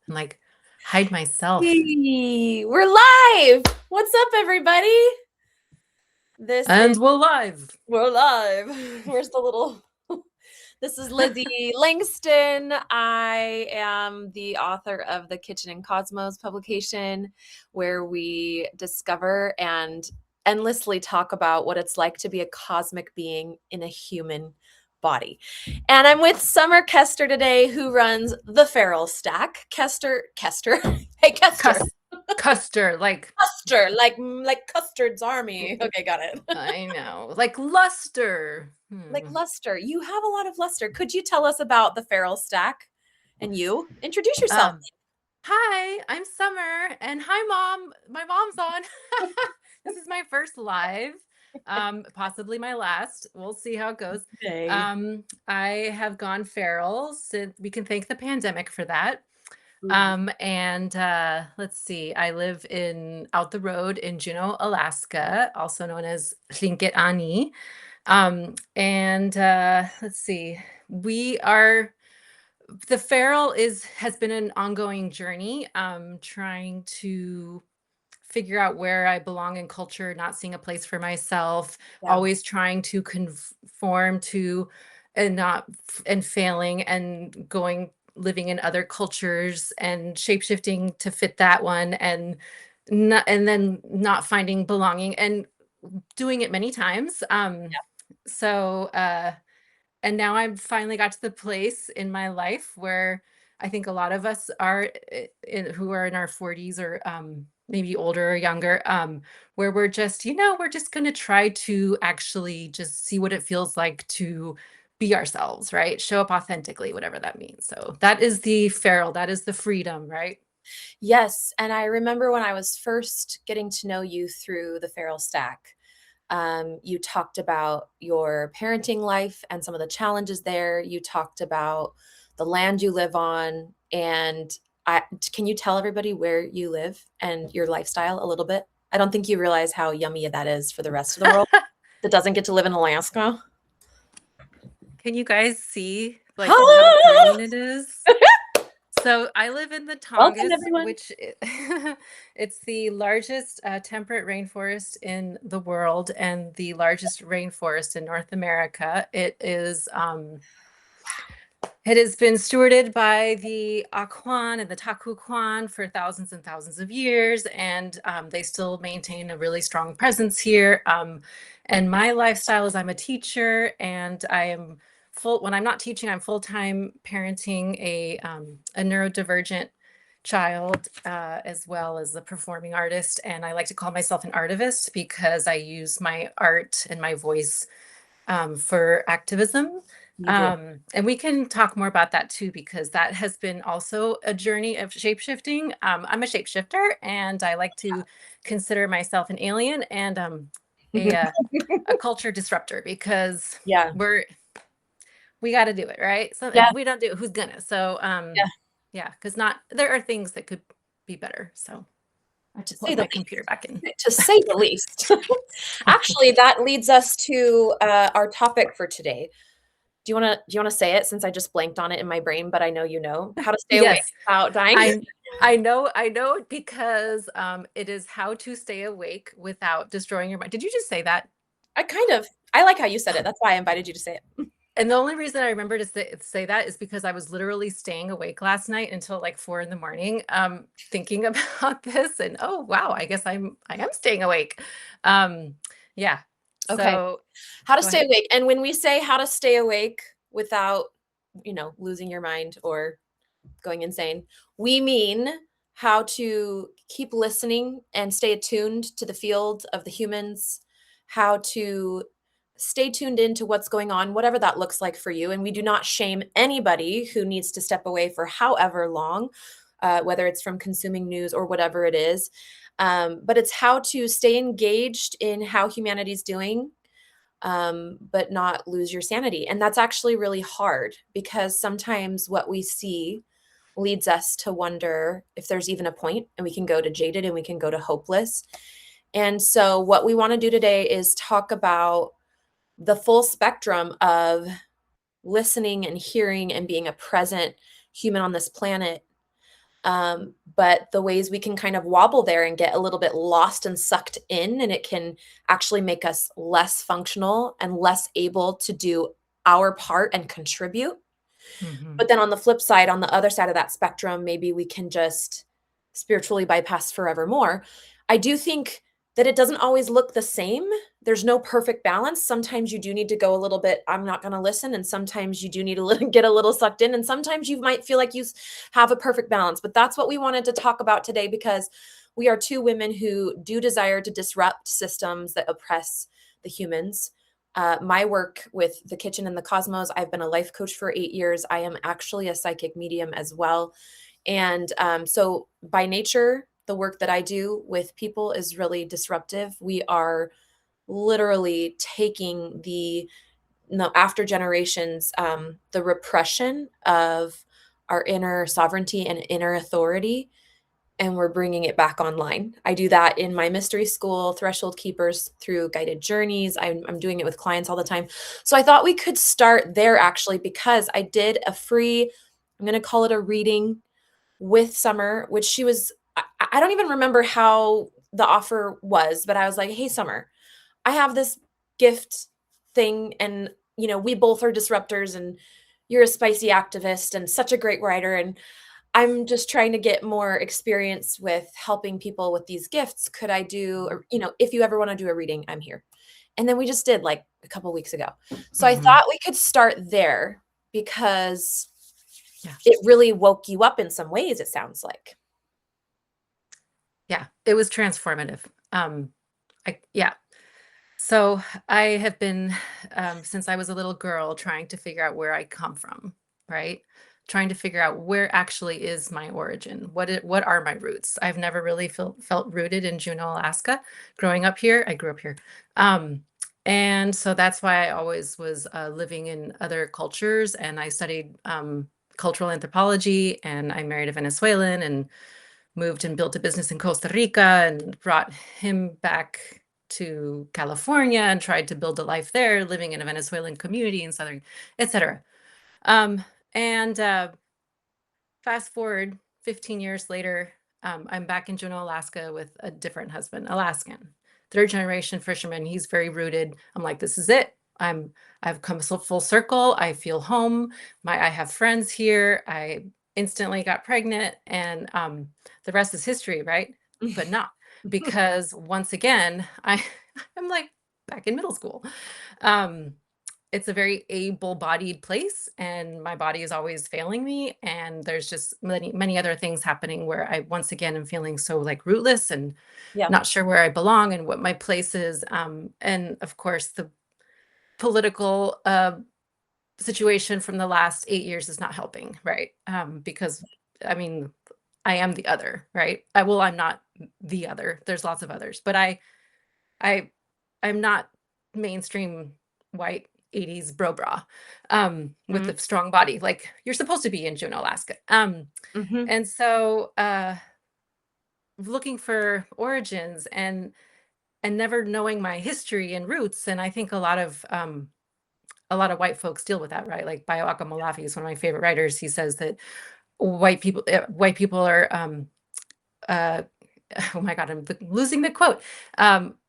and like hide myself. Hey, we're live. What's up, everybody? This is And we're live. we're live. Where's the little? This is Lizzie Langston. I am the author of the Kitchen and Cosmos publication, where we discover and endlessly talk about what it's like to be a cosmic being in a human body. And I'm with Summer Koester today, who runs the Feral Stack. Koester. Hey, Koester. Cus Custer, like Custer, like Custard's army. Okay, got it. I know, like luster. Like luster. You have a lot of luster. Could you tell us about the Feral Stack and you? Introduce yourself. Um, Hi, I'm Summer, and hi, Mom. My mom's on. This is my first live, possibly my last. We'll see how it goes. Hey. I have gone feral since we can thank the pandemic for that. Ooh. And let's see, I live in out the road in Juneau, Alaska, also known as Tlingit Ani. And let's see, we are the feral is has been an ongoing journey, trying to figure out where I belong in culture, not seeing a place for myself, Yeah. always trying to conform to and not and failing and going living in other cultures and shapeshifting to fit that one and then not finding belonging and doing it many times. So and now I've finally got to the place in my life where I think a lot of us are who are in our 40s or maybe older or younger, where we're just, we're just going to try to actually just see what it feels like to be ourselves, right? Show up authentically, whatever that means. So that is the feral, that is the freedom, right? Yes. And I remember when I was first getting to know you through the Feral Stack, you talked about your parenting life and some of the challenges there. You talked about the land you live on. And can you tell everybody where you live and your lifestyle a little bit? I don't think you realize how yummy that is for the rest of the world that doesn't get to live in Alaska. Can you guys see like how green it is? So I live in the Welcome, Tongass, everyone. which it's the largest temperate rainforest in the world and the largest rainforest in North America. It has been stewarded by the Aquan and the Takuquan for thousands and thousands of years, and they still maintain a really strong presence here. And my lifestyle is I'm a teacher, and I am when I'm not teaching, I'm full-time parenting a neurodivergent child, as well as a performing artist. And I like to call myself an artivist because I use my art and my voice for activism. You do. And we can talk more about that too, because that has been also a journey of shapeshifting. I'm a shapeshifter, and I like to consider myself an alien and a uh, a culture disruptor because Yeah. we're we got to do it, right? So if Yeah. we don't do it, who's gonna? So Yeah. yeah, because not there are things that could be better. So I have To to say plug the my computer back in. to say the least. Actually, that leads us to our topic for today. Do you want to say it since I just blanked on it in my brain, but I know you know how to stay awake Yes, without dying? I I know it because it is how to stay awake without destroying your mind. Did you just say that? I like how you said it. That's why I invited you to say it. And the only reason I remember to say that is because I was literally staying awake last night until like 4 in the morning, thinking about this. And oh wow, I guess I am staying awake. Um, yeah. Okay. So How to go stay ahead. awake. And when we say how to stay awake without, losing your mind or going insane, we mean how to keep listening and stay attuned to the field of the humans, how to stay tuned into what's going on, whatever that looks like for you. And we do not shame anybody who needs to step away for however long, whether it's from consuming news or whatever it is. But it's how to stay engaged in how humanity's doing, but not lose your sanity. And that's actually really hard because sometimes what we see leads us to wonder if there's even a point, and we can go to jaded and we can go to hopeless. And so, what we want to do today is talk about the full spectrum of listening and hearing and being a present human on this planet, But the ways we can kind of wobble there and get a little bit lost and sucked in, and it can actually make us less functional and less able to do our part and contribute. Mhm. But then on the flip side, on the other side of that spectrum, maybe we can just spiritually bypass forevermore. I do think that it doesn't always look the same. There's no perfect balance. Sometimes you do need to go a little bit, I'm not going to listen. And sometimes you do need to get a little sucked in. And sometimes you might feel like have a perfect balance. But that's what we wanted to talk about today, because we are two women who do desire to disrupt systems that oppress the humans. My work with the kitchen and the cosmos, I've been a life coach for 8 years. I am actually a psychic medium as well. And so by nature, the work that I do with people is really disruptive. We are literally taking the no, after generations, the repression of our inner sovereignty and inner authority, and we're bringing it back online. I do that in my mystery school, Threshold Keepers, through guided journeys. I'm doing it with clients all the time. So I thought we could start there actually, because I did a free, I'm going to call it a reading with Summer, which she was, I don't even remember how the offer was, but I was like, hey, Summer, I have this gift thing, and we both are disruptors, and you're a spicy activist and such a great writer, and I'm just trying to get more experience with helping people with these gifts. Could I do, or, if you ever want to do a reading, I'm here. And then we just did like a couple weeks ago. So I Mhm. thought we could start there, because Yeah. it really woke you up in some ways, it sounds like. Yeah, it was transformative. Yeah. So I have been, since I was a little girl, trying to figure out where I come from, right? Trying to figure out where actually is my origin. What are my roots? I've never really felt rooted in Juneau, Alaska. Growing up here, I grew up here. Um, and so that's why I always was living in other cultures, and I studied cultural anthropology, and I married a Venezuelan and moved and built a business in Costa Rica and brought him back to California and tried to build a life there, living in a Venezuelan community in southern, etc. And Fast forward 15 years later, I'm back in Juneau, Alaska with a different husband, Alaskan, third generation fisherman. He's very rooted. I'm like, this is it. I've come so full circle. I feel home. I have friends here. I instantly got pregnant, and the rest is history, right? But not, because once again, I'm like back in middle school. Um, it's a very able-bodied place, and my body is always failing me, and there's just many other things happening where I once again am feeling so like rootless and Yeah. not sure where I belong and what my place is. And of course, the political situation from the last 8 years is not helping, right? Because I mean, I am the other, right? I'm not the other. There's lots of others, but I I'm not mainstream white 80s bro bra with Mhm. the strong body like you're supposed to be in Juneau, Alaska. Mhm. And so looking for origins and never knowing my history and roots. And I think a lot of white folks deal with that, right? Like Bio Akamolafi is one of my favorite writers. He says that white people are uh oh my God, I'm losing the quote.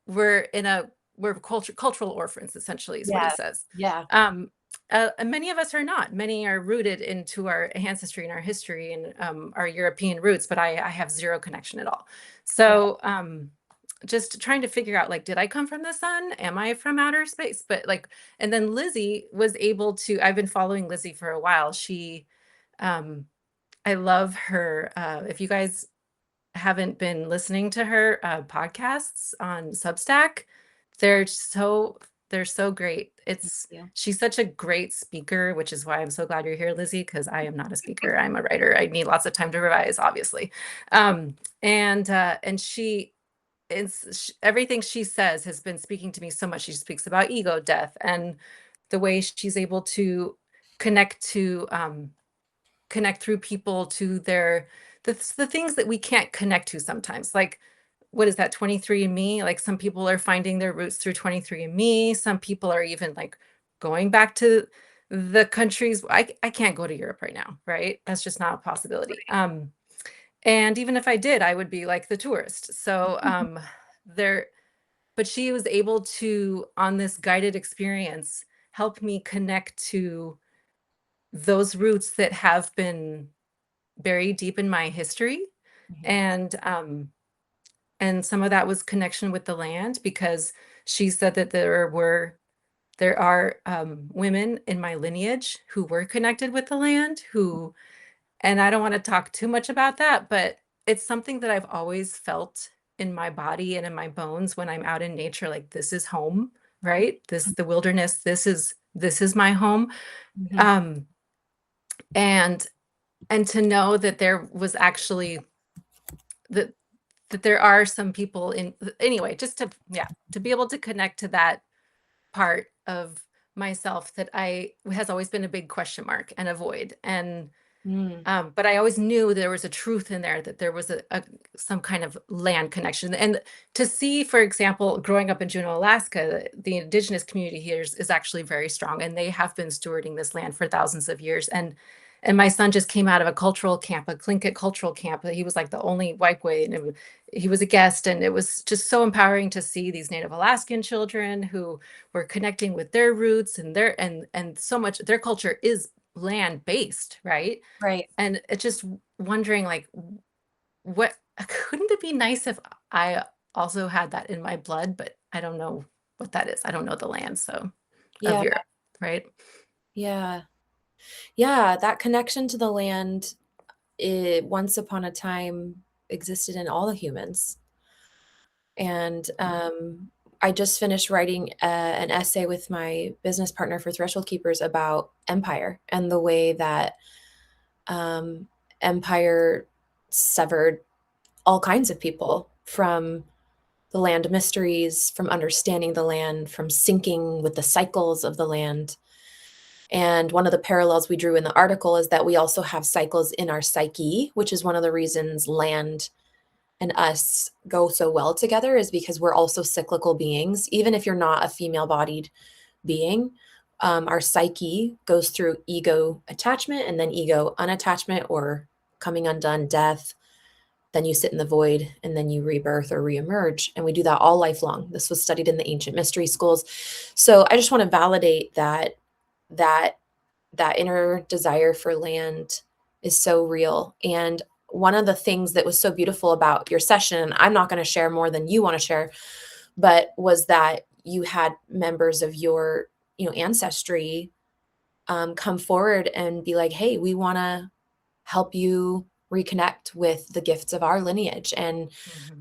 We're in a we're cultural orphans, essentially, is what he Yeah. says. Yeah. Um, and many of us are not. Many are rooted into our ancestry and our history and our European roots, but I have zero connection at all. Yeah. So just trying to figure out, like, did I come from the sun? Am I from outer space? But like, and then Lizzie was able to. I've been following Lizzie for a while. Um, I love her. If you guys haven't been listening to her podcasts on Substack, they're so they're so great. Thank It's you. she's such a great speaker, which is why I'm so glad you're here, Lizzie, because I am not a speaker. I'm a writer. I need lots of time to revise, obviously. And everything she says has been speaking to me so much. She speaks about ego death and the way she's able to connect to connect through people to the things that we can't connect to sometimes. Like, what is that, 23andMe? Like, some people are finding their roots through 23andMe. Some people are even like going back to the countries. I can't go to Europe right now, right? That's just not a possibility. And even if I did, I would be like the tourist. So there, but she was able to, on this guided experience, help me connect to those roots that have been buried deep in my history. Mhm. And some of that was connection with the land, because she said that there are women in my lineage who were connected with the land, who, and I don't want to talk too much about that, but it's something that I've always felt in my body and in my bones when I'm out in nature, like this is home, right? The wilderness, this is my home. Mhm. Um, and to know that there was actually that there are some people in, anyway, just to, yeah, to be able to connect to that part of myself that I has always been a big question mark and a void. And Mm. but I always knew there was a truth in there, that there was some kind of land connection. And to see, for example, growing up in Juneau, Alaska, the indigenous community here is actually very strong, and they have been stewarding this land for thousands of years. And my son just came out of a cultural camp, a Tlingit cultural camp. He was like the only white boy, and he was a guest, and it was just so empowering to see these Native Alaskan children who were connecting with their roots and their and so much their culture is land based, right? Right. And it's just wondering, like, what couldn't it be nice if I also had that in my blood? But I don't know what that is. I don't know the land, so of Yeah. Europe, right? Yeah. Yeah. That connection to the land, it once upon a time existed in all the humans. And I just finished writing an essay with my business partner for Threshold Keepers about empire and the way that um, empire severed all kinds of people from the land mysteries, from understanding the land, from syncing with the cycles of the land. And one of the parallels we drew in the article is that we also have cycles in our psyche, which is one of the reasons land and us go so well together, is because we're also cyclical beings. Even if you're not a female bodied being, our psyche goes through ego attachment and then ego unattachment, or coming undone, death. Then you sit in the void and then you rebirth or reemerge. And we do that all lifelong. This was studied in the ancient mystery schools. So I just want to validate that that inner desire for land is so real. And one of the things that was so beautiful about your session, I'm not going to share more than you want to share, but was that you had members of your, ancestry come forward and be like, hey, we want to help you reconnect with the gifts of our lineage. And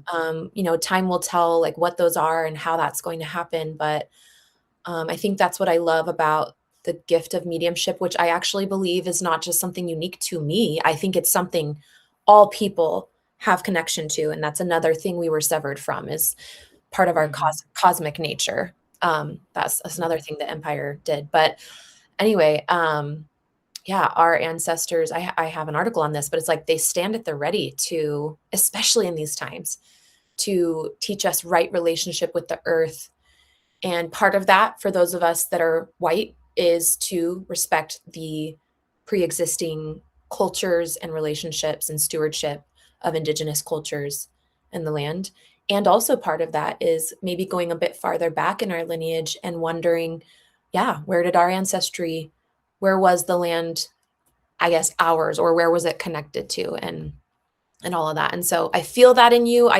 Mhm. time will tell like what those are and how that's going to happen. But I think that's what I love about the gift of mediumship, which I actually believe is not just something unique to me. I think it's something all people have connection to. And that's another thing we were severed from, is part of our Mhm. cosmic nature. That's another Mhm. thing that Empire did. But anyway, yeah, our ancestors, I have an article on this, but it's like they stand at the ready to, especially in these times, to teach us right relationship with the earth. And part of that, for those of us that are white, is to respect the pre-existing cultures and relationships and stewardship of indigenous cultures and the land. And also part of that is maybe going a bit farther back in our lineage and wondering, yeah, where did our ancestry, where was the land, I guess, ours, or where was it connected to? And all of that. And so I feel that in you.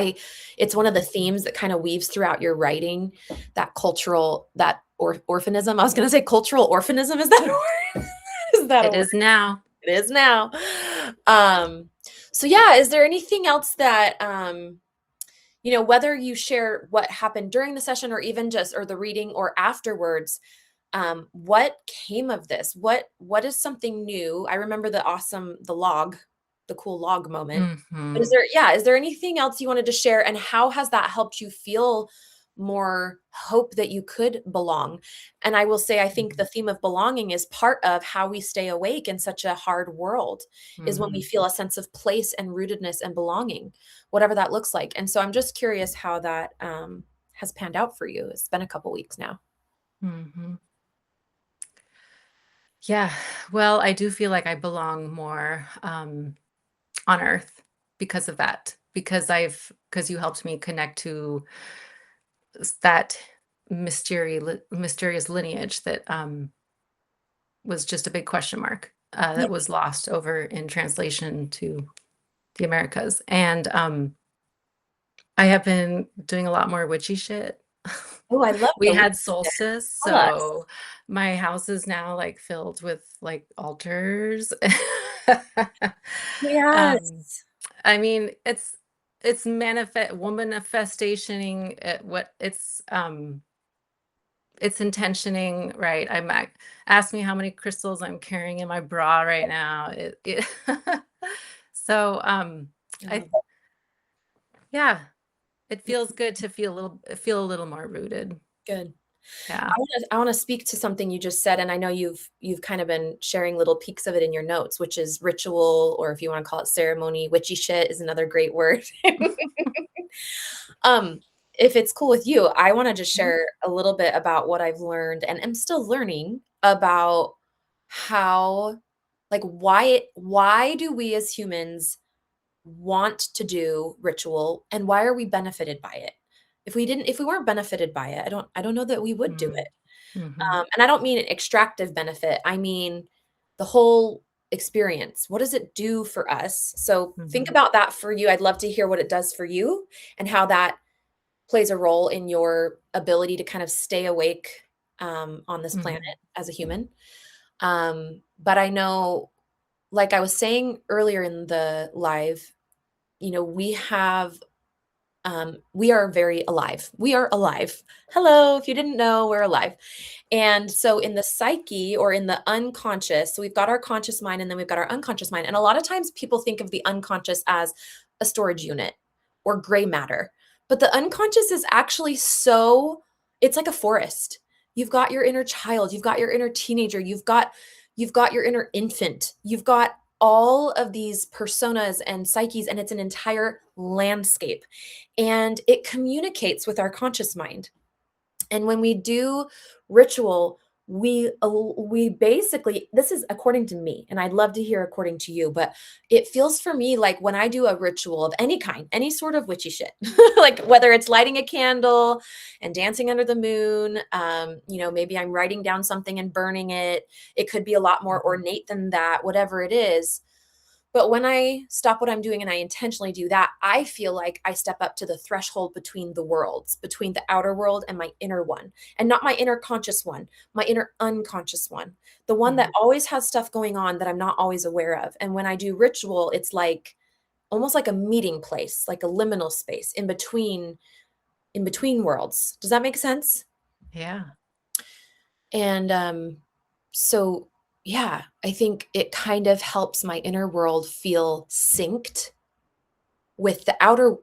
It's one of the themes that kind of weaves throughout your writing, that cultural, that orphanism. I was going to say cultural orphanism. Is that a word? Is that a It word? is now. It is now. Um, so yeah, is there anything else that, whether you share what happened during the session or even just, or the reading or afterwards, what came of this? What is something new? I remember the cool log moment. But Mhm. is there anything else you wanted to share, and how has that helped you feel more hope that you could belong? And I will say, I think the Mhm. theme of belonging is part of how we stay awake in such a hard world, is when we Mhm. feel a sense of place and rootedness and belonging, whatever that looks like. And so I'm just curious how that has panned out for you. It's been a couple weeks now. Mhm. Yeah. Well, I do feel like I belong more on Earth. because of that, because you helped me connect to that mysterious lineage that was just a big question mark Yeah. that was lost over in translation to the Americas. And I have been doing a lot more witchy shit. Oh, I love We the witchy had shit. solstice, Tell us. so my house is now like filled with like altars. um, Yes. I mean, it's manifestationing what it's intentioning, right? Ask me how many crystals I'm carrying in my bra right now. So I Oh, yeah, it feels good to feel a little more rooted. good. Yeah. I wanna speak to something you just said, and I know you've kind of been sharing little peeks of it in your notes, which is ritual, or if you wanna call it ceremony. Witchy shit is another great word. Um, if it's cool with you, I wanna just Mhm. share a little bit about what I've learned and am still learning about how like, why do we as humans want to do ritual, and why are we benefited by it? If we weren't benefited by it, I don't know that we would do Mm. it. Mhm. And I don't mean an extractive benefit, I mean the whole experience. What does it do for us? So think Mhm. about that for you. I'd love to hear what it does for you and how that plays a role in your ability to kind of stay awake on this planet Mhm. as a human. But I know, like I was saying earlier in the live, you know, we are very alive. We are alive. Hello, if you didn't know, we're alive. And so in the psyche or in the unconscious, so we've got our conscious mind and then we've got our unconscious mind. And a lot of times people think of the unconscious as a storage unit or gray matter. But the unconscious is actually it's like a forest. You've got your inner child, you've got your inner teenager, you've got your inner infant. You've got all of these personas and psyches, and it's an entire landscape. And it communicates with our conscious mind. And when we do ritual, we basically, this is according to me, and I'd love to hear according to you, but it feels for me like when I do a ritual of any kind, any sort of witchy shit, like whether it's lighting a candle and dancing under the moon, you know, maybe I'm writing down something and burning it. It could be a lot more Mhm. ornate than that, whatever it is. But when I stop what I'm doing and I intentionally do that, I feel like I step up to the threshold between the worlds, between the outer world and my inner one. And not my inner conscious one, my inner unconscious one, the one that Mhm. always has stuff going on that I'm not always aware of. And when I do ritual, it's like almost like a meeting place, like a liminal space in between worlds. Does that make sense? Yeah. And so yeah, I think it kind of helps my inner world feel synced with the outer,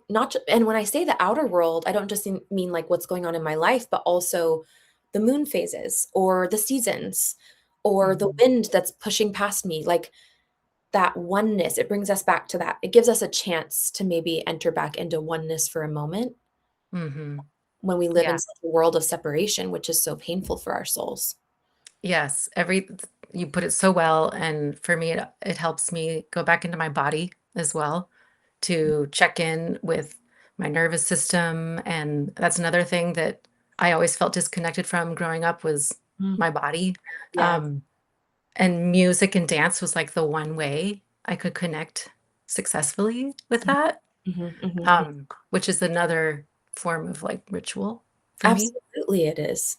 and when I say the outer world, I don't just mean like what's going on in my life, but also the moon phases or the seasons or the Mhm. wind that's pushing past me, like that oneness. It brings us back to that. It gives us a chance to maybe enter back into oneness for a moment Mhm. when we live in Yeah. such a world of separation, which is so painful for our souls. Yes. You put it so well, and for me, it helps me go back into my body as well to check in with my nervous system, and that's another thing that I always felt disconnected from growing up was Mm, my body. yeah. Um, and music and dance was like the one way I could connect successfully with that, Mhm, mhm, mhm. which is another form of like ritual for me. Absolutely, it is.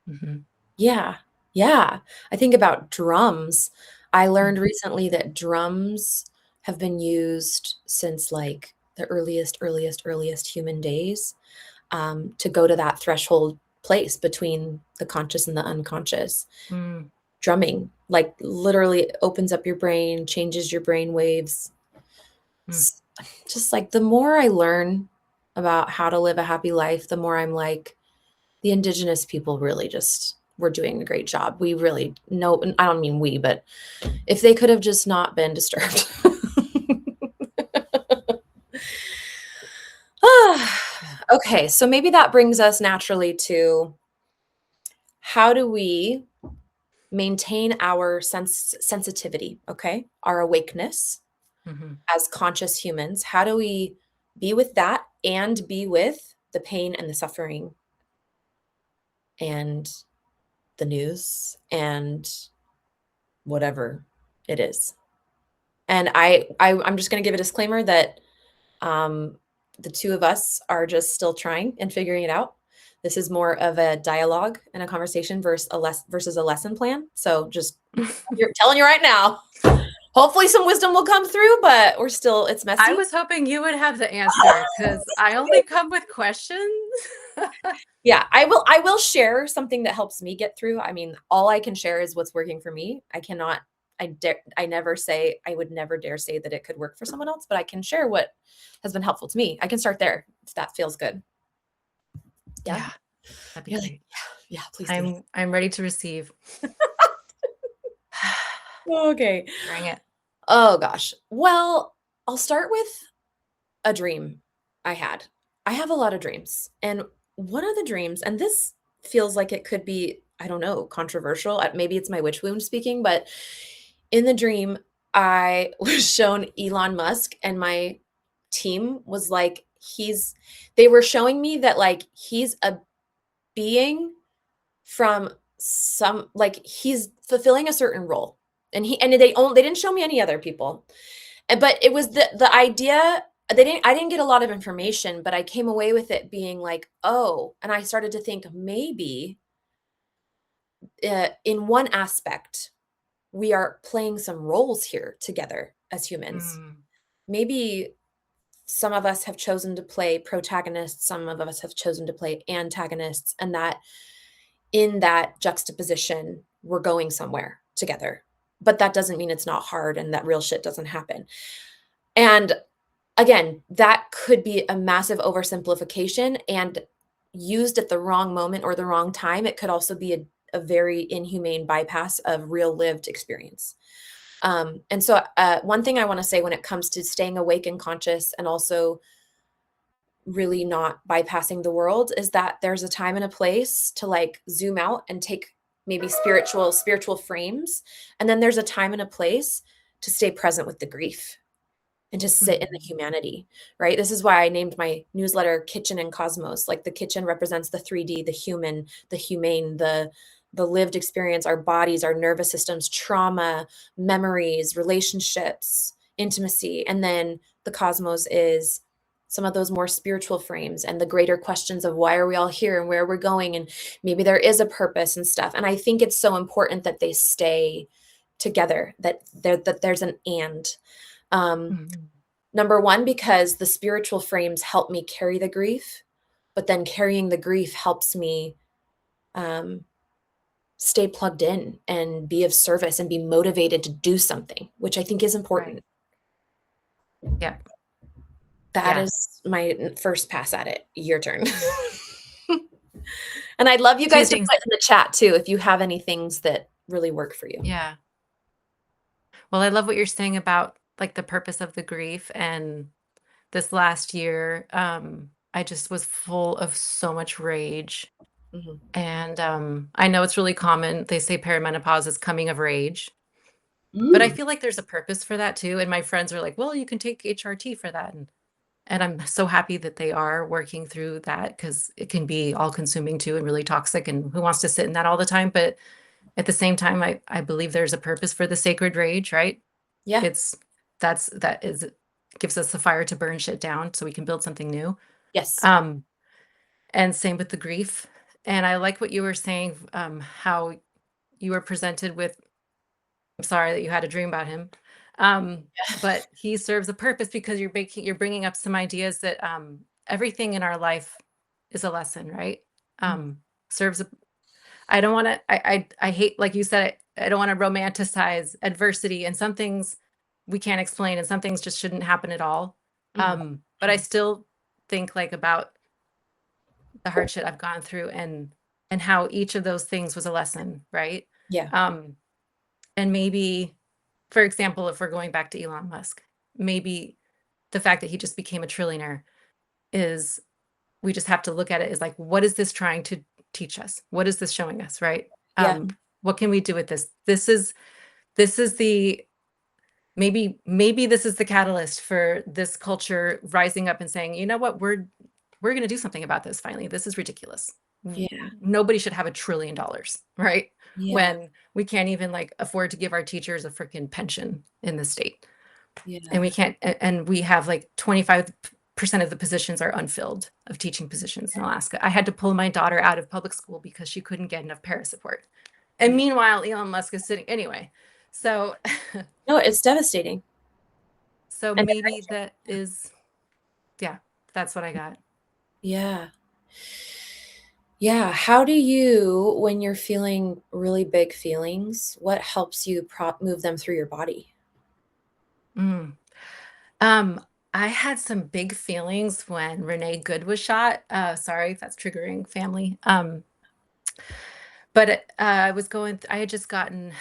Mhm. Yeah, yeah. I think about drums. I learned Mhm. recently that drums have been used since, like, the earliest human days, to go to that threshold place between the conscious and the unconscious. Mm, Drumming, like, literally opens up your brain, changes your brain waves. mm. S Just, like, the more I learn about how to live a happy life, the more I'm like, the indigenous people really just were doing a great job. We really no, and I don't mean we, but if they could have just not been disturbed. Yeah. Okay, so maybe that brings us naturally to how do we maintain our sensitivity, okay? Our awakeness, Mhm. as conscious humans? How do we be with that and be with the pain and the suffering and the news and whatever it is? And I'm just gonna give a disclaimer that Um, the 2 of us are just still trying and figuring it out. This is more of a dialogue and a conversation versus a lesson plan. So just you're telling you right now, hopefully some wisdom will come through, but it's I messy. was hoping you would have the answer because I only come with questions. Yeah, I will share something that helps me get through. I mean, all I can share is what's working for me. I would never dare say that it could work for someone else, but I can share what has been helpful to me. I can start there if that feels good. Yeah? Yeah, that'd be You're like, great. "Yeah, yeah, please do." I'm ready to receive. Okay. Bring it. Oh gosh. Well, I'll start with a dream I had. I have a lot of dreams. And one of the dreams, and this feels like it could be, I don't know, controversial. Maybe it's my witch wound speaking, but in the dream, I was shown Elon Musk, and my team was like, they were showing me that like he's a being from like he's fulfilling a certain role. And they didn't show me any other people. But it was the idea. I didn't get a lot of information, but I came away with it being like, oh, and I started to think maybe in one aspect we are playing some roles here together as humans. Mm, Maybe some of us have chosen to play protagonists, some of us have chosen to play antagonists, and that in that juxtaposition, we're going somewhere together. But that doesn't mean it's not hard and that real shit doesn't happen. And again, that could be a massive oversimplification, and used at the wrong moment or the wrong time, it could also be a very inhumane bypass of real lived experience. One thing I want to say when it comes to staying awake and conscious and also really not bypassing the world is that there's a time and a place to like zoom out and take maybe spiritual frames, and then there's a time and a place to stay present with the grief and to sit in the mhm. humanity, right? This is why I named my newsletter Kitchen and Cosmos. Like the kitchen represents the 3D, the human, the humane, the lived experience, our bodies, our nervous systems, trauma, memories, relationships, intimacy. And then the cosmos is some of those more spiritual frames and the greater questions of why are we all here and where we're going, and maybe there is a purpose and stuff. And I think it's so important that they stay together, that there's an and. Um, Mhm. Number one, because the spiritual frames help me carry the grief, but then carrying the grief helps me um, stay plugged in and be of service and be motivated to do something, which I think is Right. important. Yeah. That Yeah. is my first pass at it. Your turn. And I'd love you 2 guys to things. put in the chat too if you have any things that really work for you. Yeah. Well, I love what you're saying about like the purpose of the grief. And this last year, I just was full of so much rage. Mhm. And I know it's really common. They say perimenopause is coming of rage, but I Mm. feel like there's a purpose for that too. And my friends are like, well, you can take HRT for that. And I'm so happy that they are working through that because it can be all consuming too and really toxic. And who wants to sit in that all the time? But at the same time, I believe there's a purpose for the sacred rage, right? Yeah. It's that is gives us the fire to burn shit down so we can build something new. Yes. Um, and same with the grief. And I like what you were saying, how you were presented with. I'm sorry that you had a dream about him, but he serves a purpose because you're bringing up some ideas that everything in our life is a lesson, right? Mhm. Serves a. I don't want to. I hate, like you said. I don't want to romanticize adversity, and some things we can't explain, and some things just shouldn't happen at all. Mhm. But I Mhm. still think like about the hardship I've gone through, and how each of those things was a lesson, right? Yeah. Um, and maybe, for example, if we're going back to Elon Musk, maybe the fact that he just became a trillionaire is, we just have to look at it as like, what is this trying to teach us? What is this showing us, right? Yeah. What can we do with this? This is the maybe this is the catalyst for this culture rising up and saying, you know what, we're going to do something about this finally. This is ridiculous. Yeah. Nobody should have $1 trillion, right? Yeah. When we can't even like afford to give our teachers a freaking pension in the state. And Yeah. we can't, and we have like 25% of the positions are unfilled of teaching positions in Alaska. I had to pull my daughter out of public school because she couldn't get enough para support. And Yeah. meanwhile, Elon Musk is sitting anyway. So No, it's devastating. so And maybe that is, yeah, that's what I got. yeah. Yeah. How do you, when you're feeling really big feelings, what helps you move them through your body? Mm. Um, I had some big feelings when Renee Good was shot. Sorry if that's triggering family. But I was I had just gotten,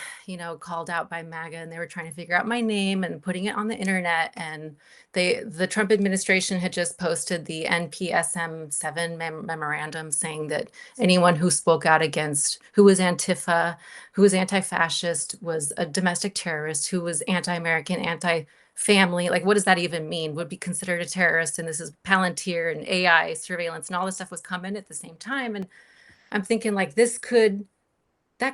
called out by MAGA, and they were trying to figure out my name and putting it on the internet. And the Trump administration had just posted the NPSM 7 memorandum saying that anyone who spoke out against, who was Antifa, who was anti-fascist, was a domestic terrorist, who was anti-American, anti-family. Like, what does that even mean? Would be considered a terrorist. And this is Palantir and AI surveillance, and all this stuff was coming at the same time. And I'm thinking like that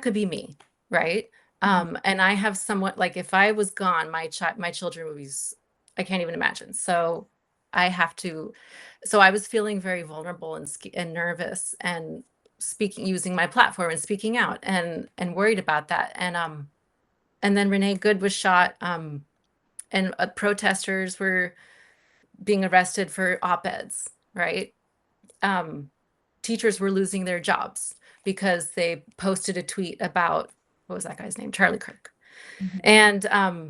could be me, right? Mhm. And I have somewhat like if I was gone, my children would be I can't even imagine. So I have to so I was feeling very vulnerable and nervous and speaking using my platform and speaking out and worried about that. And then Renee Good was shot and protesters were being arrested for op-eds, right? Um, Teachers were losing their jobs because they posted a tweet about what was that guy's name? Charlie Kirk. Mhm.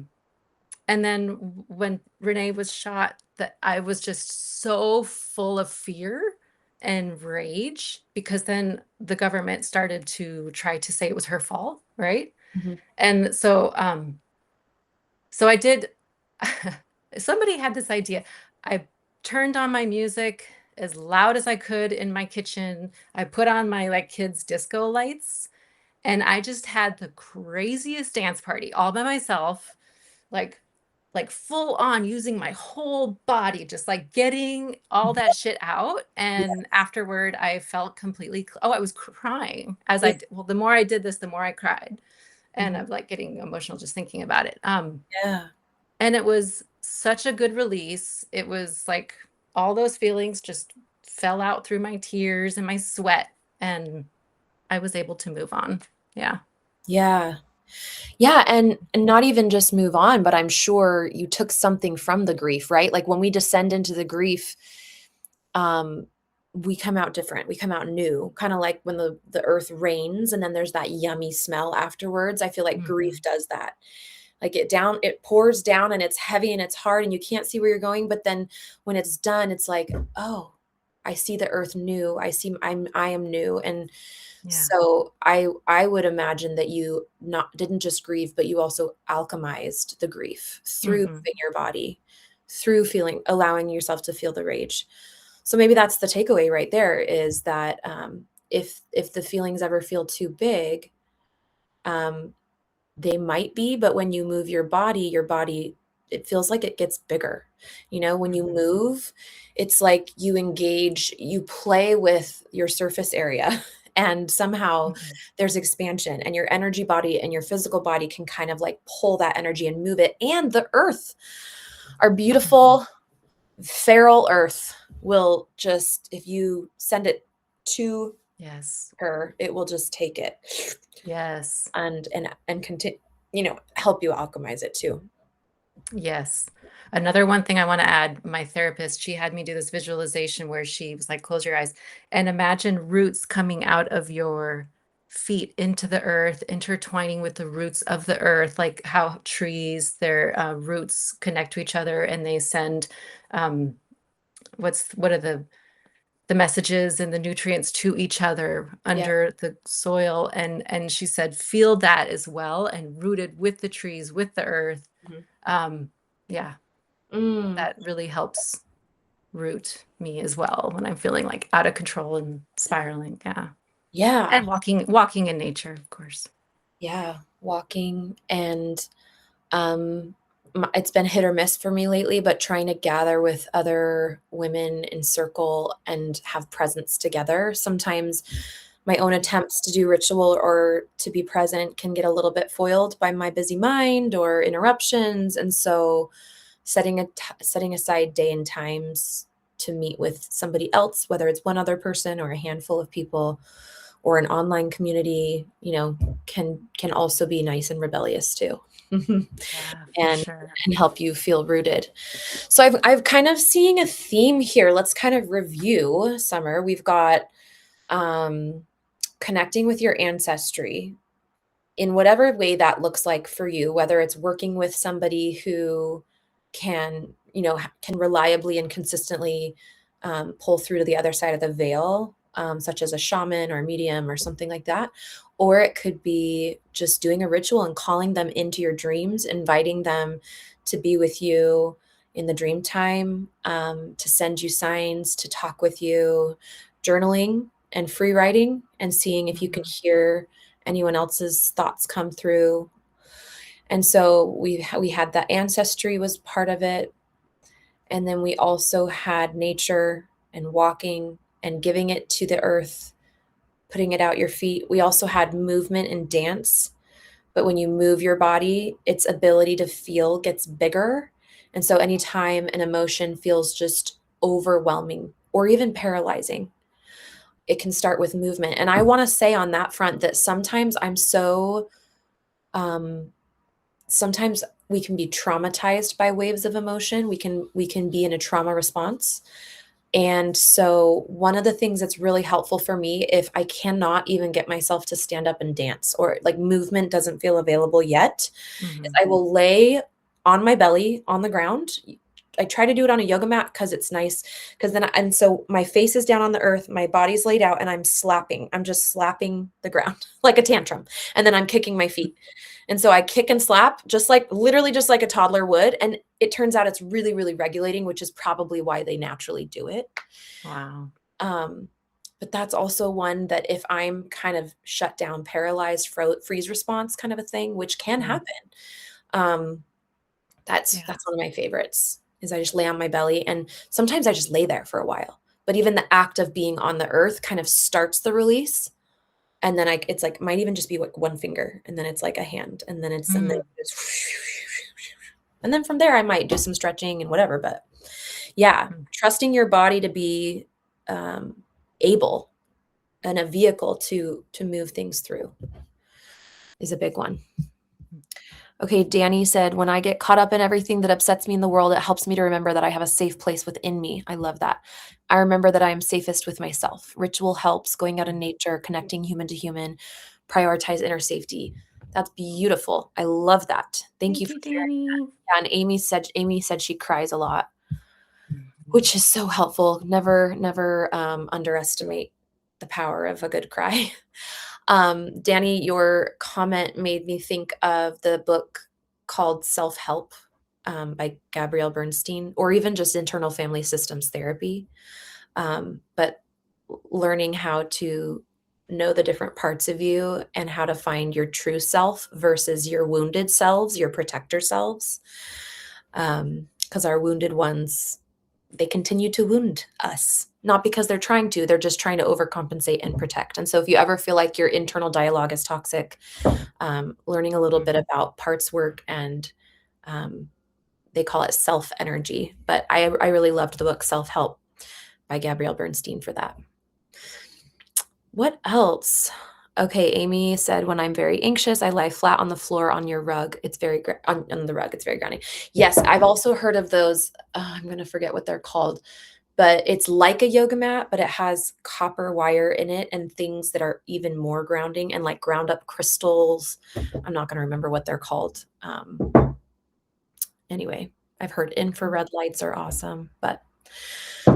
And then when Renee was shot, that I was just so full of fear and rage because then the government started to try to say it was her fault, right? Mhm. And so I did somebody had this idea. I turned on my music as loud as I could in my kitchen. I put on my like kids' disco lights and I just had the craziest dance party all by myself, like like full on using my whole body, just like getting all that shit out. And Yes. afterward, I felt completely, oh, I was crying Yeah. well, the more I did this, the more I cried. And Mhm. I'm like getting emotional just thinking about it. Yeah. And it was such a good release. It was like all those feelings just fell out through my tears and my sweat, and I was able to move on. Yeah. Yeah. Yeah, and not even just move on, but I'm sure you took something from the grief, right? Like when we descend into the grief, um, we come out different. We come out new, kind of like when the earth rains and then there's that yummy smell afterwards. I feel like grief Mhm. does that. Like it pours down and it's heavy and it's hard and you can't see where you're going, but then when it's done, it's like, oh, I see the earth new. I am new. And Yeah. so I would imagine that you not didn't just grieve, but you also alchemized the grief through Mhm. moving your body, through feeling allowing yourself to feel the rage. So maybe that's the takeaway right there is that if the feelings ever feel too big, um, they might be, but when you move your body, it feels like it gets bigger. You know, when you Mhm. move, it's like you play with your surface area, and somehow Mhm. there's expansion, and your energy body and your physical body can kind of like pull that energy and move it. And the earth, our Mhm. beautiful, feral earth, will just, if you send it to Yes. her, it will just take it Yes. and continue, help you alchemize it too. Yes. Another one thing I want to add, my therapist, she had me do this visualization where she was like, close your eyes and imagine roots coming out of your feet into the earth, intertwining with the roots of the earth, like how trees, their roots connect to each other and they send um, what are the messages and the nutrients to each other Yeah. under the soil. And she said, feel that as well and rooted with the trees, with the earth. Mhm. Um, yeah, Mm, that really helps root me as well when I'm feeling like out of control and spiraling. Yeah. yeah, And walking in nature, of course. yeah, walking and, um, it's been hit or miss for me lately, but trying to gather with other women in circle and have presence together. Sometimes my own attempts to do ritual or to be present can get a little bit foiled by my busy mind or interruptions. And so setting aside day and times to meet with somebody else, whether it's one other person or a handful of people or an online community, can also be nice and rebellious too. Yeah, for and sure. and help you feel rooted. So I've kind of seeing a theme here. Let's kind of review, Summer. We've got um connecting with your ancestry in whatever way that looks like for you, whether it's working with somebody who can reliably and consistently pull through to the other side of the veil, such as a shaman or a medium or something like that. Or it could be just doing a ritual and calling them into your dreams, inviting them to be with you in the dream time, to send you signs, to talk with you, journaling and free writing, and seeing if you can Mhm. hear anyone else's thoughts come through. And so we had that ancestry was part of it, and then we also had nature and walking and giving it to the earth, putting it out your feet. We also had movement and dance, but when you move your body, its ability to feel gets bigger. And so anytime an emotion feels just overwhelming or even paralyzing, it can start with movement. And I want to say on that front that um sometimes we can be traumatized by waves of emotion. We can be in a trauma response. And so one of the things that's really helpful for me, if I cannot even get myself to stand up and dance, or like movement doesn't feel available yet, is Mhm. I will lay on my belly on the ground. I try to do it on a yoga mat because it's nice. Because and so my face is down on the earth, my body's laid out, and I'm slapping. I'm just slapping the ground like a tantrum. And then I'm kicking my feet. And so I kick and slap just like literally just like a toddler would. And it turns out it's really, really regulating, which is probably why they naturally do it. Wow. Um, but that's also one that if I'm kind of shut down, paralyzed, freeze response kind of a thing, which can Mm. happen. Um, that's Yeah. that's one of my favorites, is I just lay on my belly, and sometimes I just lay there for a while. But even the act of being on the earth kind of starts the release, and then it's like might even just be like one finger, and then it's like a hand, and then Mm. it's and then from there I might do some stretching and whatever, but yeah, Mm. trusting your body to be um, able and a vehicle to move things through is a big one. Mm. Okay, Danny said, when I get caught up in everything that upsets me in the world, it helps me to remember that I have a safe place within me. I love that. I remember that I am safest with myself. Ritual helps, going out in Mm. nature, connecting human to human, prioritize inner safety. That's beautiful. I love that. Thank you Thank for you, sharing. Danny. Yeah, and Amy said she cries a lot, Mhm. which is so helpful. Never underestimate the power of a good cry. Danny, your comment made me think of the book called Self Help, by Gabrielle Bernstein, or even just internal family systems therapy. But learning how to know the different parts of you and how to find your true self versus your wounded selves, your protector selves. Because our wounded ones, they continue to wound us, not because they're trying to, they're just trying to overcompensate and protect. And so if you ever feel like your internal dialogue is toxic, learning a little bit Mhm. about parts work, and um, they call it self energy. But I really loved the book Self Help by Gabrielle Bernstein for that. What else? Okay, Amy said, when I'm very anxious, I lie flat on the floor on your rug. It's very on the rug. It's very grounding. Yes, I've also heard of those. I'm going to forget what they're called, but it's like a yoga mat, but it has copper wire in it and things that are even more grounding, and like ground up crystals. I'm not going to remember what they're called. Anyway, I've heard Okay. infrared lights are awesome, but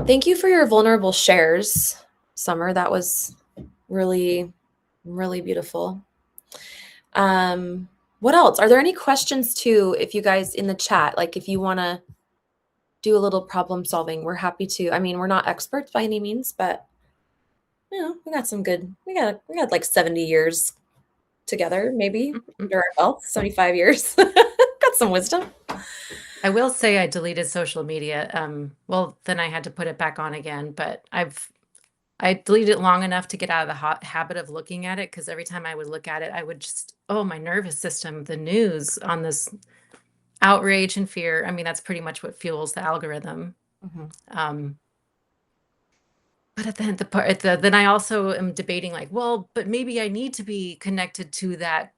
thank you for your vulnerable shares, Summer. That was really, really beautiful. What else? Are there any questions too? If you guys in the chat, like if you want to do a little problem solving, we're happy to. I mean, we're not experts by any means, but we got some good. We got like 70 years together, maybe under our belts, 75 years. Got some wisdom. I will say I deleted social media. Well, then I had to put it back on again, but I deleted it long enough to get out of the habit of looking at it because every time I would look at it, I would just, oh, my nervous system, the news on this outrage and fear. I mean, that's pretty much what fuels the algorithm. Mhm. Um, but then I also am debating like, well, but maybe I need to be connected to that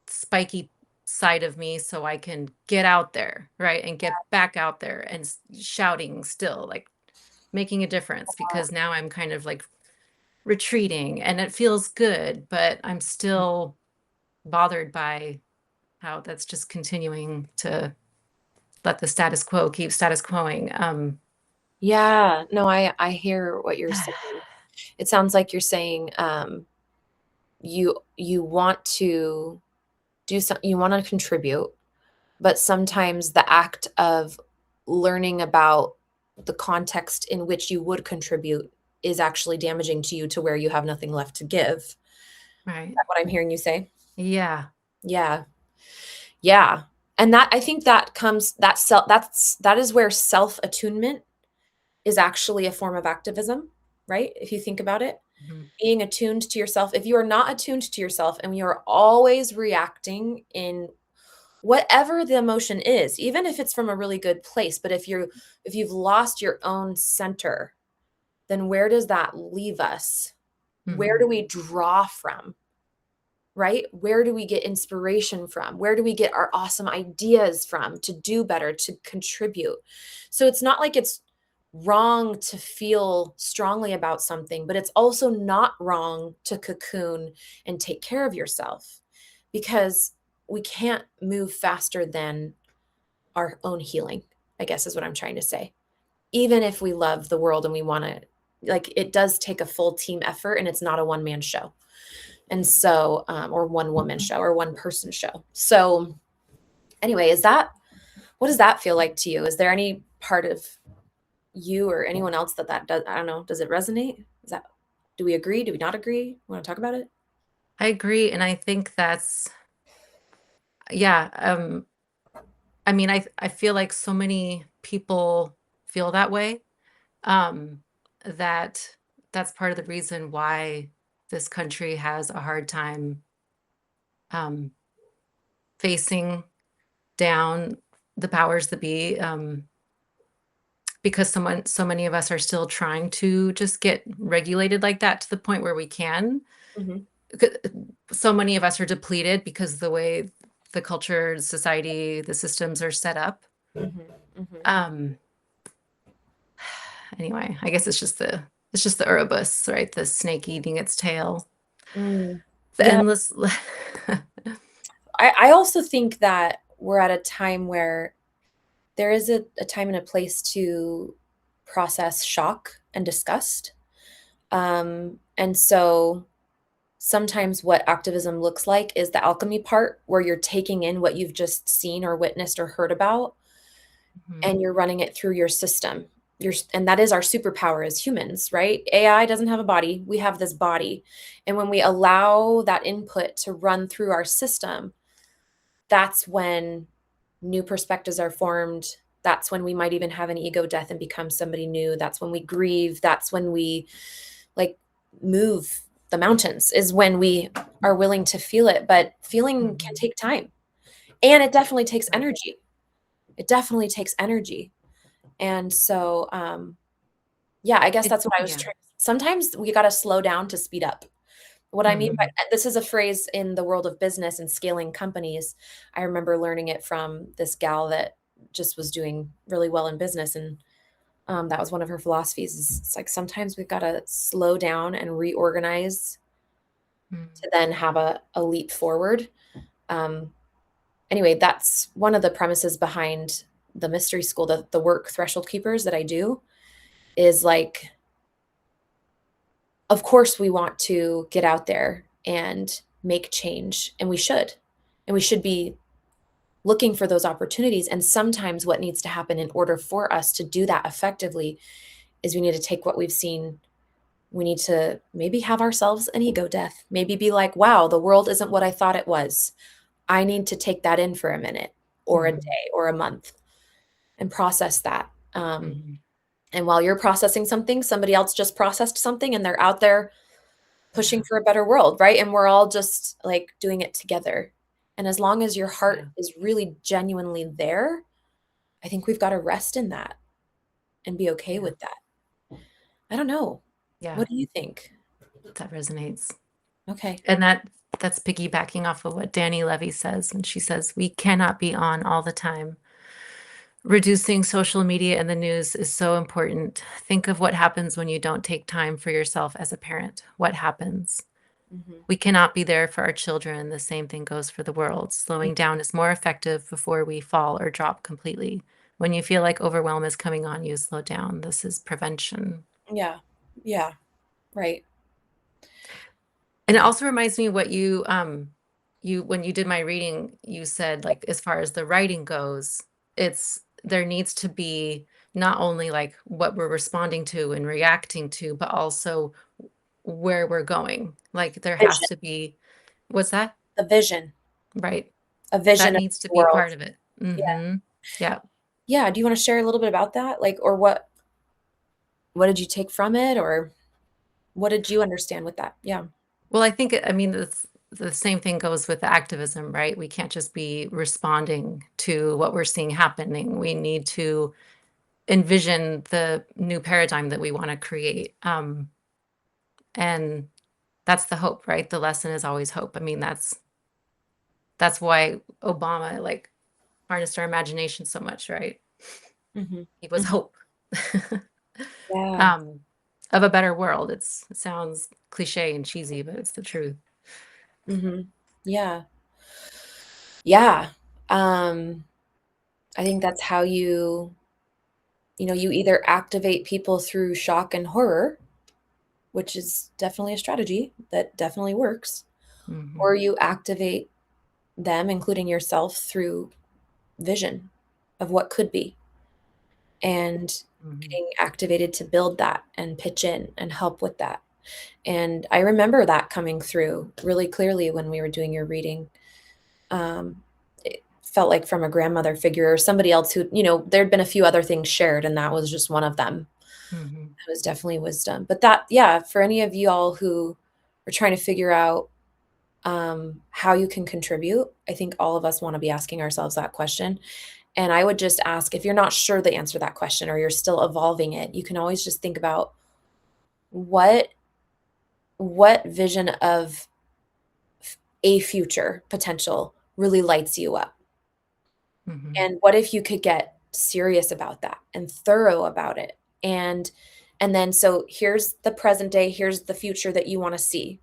spiky side of me so I can get out there, right? And get back out there and shouting still, like making a difference because now I'm kind of like retreating and it feels good, but I'm still bothered by how that's just continuing to let the status quo keep status quoing. Yeah, no, I hear what you're saying. It sounds like you're saying, you want to do some you wanna contribute, but sometimes the act of learning about the context in which you would contribute is actually damaging to you to where you have nothing left to give. Is Right. that what I'm hearing you say? Yeah. Yeah. Yeah. And that I think that comes that is where self-attunement is actually a form of activism, right? If you think about it, Mhm. being attuned to yourself. If you are not attuned to yourself and you're always reacting in whatever the emotion is, even if it's from a really good place, but if you've lost your own center, then where does that leave us? Where Mhm. do we draw from? Right? Where do we get inspiration from? Where do we get our awesome ideas from to do better, to contribute? So it's not like it's wrong to feel strongly about something, but it's also not wrong to cocoon and take care of yourself because we can't move faster than our own healing, I guess is what I'm trying to say. Even if we love the world and we want to, like, it does take a full team effort and it's not a one man show. And so, or one woman show or one person show. So, anyway, what does that feel like to you? Is there any part of you or anyone else that does? I don't know. Does it resonate? Is that, do we agree? Do we not agree? Want to talk about it? I agree. And I think yeah. I mean, I feel like so many people feel that way. Um, that that's part of the reason why this country has a hard time um, facing down the powers that be, because so many of us are still trying to just get regulated like that to the point where we can. Mhm, C- So many of us are depleted because the way the culture, society, the systems are set up. mhm, mhm. Um, anyway, I guess it's just the Ouroboros, right? The snake eating its tail, Mm. the Yeah, endless. I also think that we're at a time where there is a time and a place to process shock and disgust. And so sometimes what activism looks like is the alchemy part where you're taking in what you've just seen or witnessed or heard about Mhm, and you're running it through your system. And that is our superpower as humans, right? AI doesn't have a body. We have this body. And when we allow that input to run through our system, that's when new perspectives are formed. That's when we might even have an ego death and become somebody new. That's when we grieve. That's when we like move the mountains, is when we are willing to feel it. But feeling can mhm. take time and it definitely takes Right. energy. It definitely takes energy. And so, yeah, I guess that's what I was Yeah. trying. Sometimes we got to slow down to speed up. What I mean by Mhm, this is a phrase in the world of business and scaling companies. I remember learning it from this gal that just was doing really well in business, and that was one of her philosophies. Is it's like sometimes we've got to slow down and reorganize mhm, to then have a leap forward. Um, anyway, that's one of the premises behind the mystery school, the work threshold keepers that I do is like, of course, we want to get out there and make change, and we should be looking for those opportunities. And sometimes what needs to happen in order for us to do that effectively is we need to take what we've seen. We need to maybe have ourselves an ego death, maybe be like, wow, the world isn't what I thought it was. I need to take that in for a minute. or a Mhm. day or a month and process that. Mhm. And while you're processing something, somebody else just processed something and they're out there pushing Yeah. for a better world, right? And we're all just like doing it together. And as long as your heart Yeah. is really genuinely there, I think we've got to rest in that and be okay Yeah. with that. I don't know. Yeah. What do you think? That resonates. Okay. And that's piggybacking off of what Danny Levy says when she says we cannot be on all the time. Reducing social media and the news is so important. Think of what happens when you don't take time for yourself as a parent. What happens? Mhm. We cannot be there for our children. The same thing goes for the world. Mm, Slowing down is more effective before we fall or drop completely. When you feel like overwhelm is coming on you, slow down. This is prevention. yeah. Yeah. Right. And it Yeah. also reminds me what you when you did my reading, you said like as far as the writing goes, it's there needs to be not only like what we're responding to and reacting to, but also where we're going. Like there has Vision. to be what's that? A vision. Right. A vision That of needs to the be world. part of it. Yeah. Mhm. Yeah. Yeah. Do you want to share a little bit about that? Like, or what did you take from it, or what did you understand with that? Yeah. Well, I think I mean the same thing goes with the activism, right? We can't just be responding to what we're seeing happening. We need to envision the new paradigm that we want to create. And that's the hope, right? The lesson is always hope. I mean, that's why Obama like harnessed our imagination so much, right? Mhm. He was Mhm. hope Yeah. um, of a better world. It sounds cliche and cheesy, but it's the truth. Mhm. Yeah. Yeah. Um, I think that's how you either activate people through shock and horror, which is definitely a strategy that definitely works, Hmm. or you activate them, including yourself, through vision of what could be and Hmm. getting activated to build that and pitch in and help with that. And I remember that coming through really clearly when we were doing your reading. It felt like from a grandmother figure or somebody else who, there'd been a few other things shared, and that was just one of them. Hmm. It was definitely wisdom. But that, yeah, for any of you all who are trying to figure out how you can contribute, I think all of us want to be asking ourselves that question. And I would just ask if you're not sure the answer to that question or you're still evolving it, you can always just think about what vision of a future potential really lights you up. Hmm. And what if you could get serious about that and thorough about it? And then so here's the present day, here's the future that you want to see.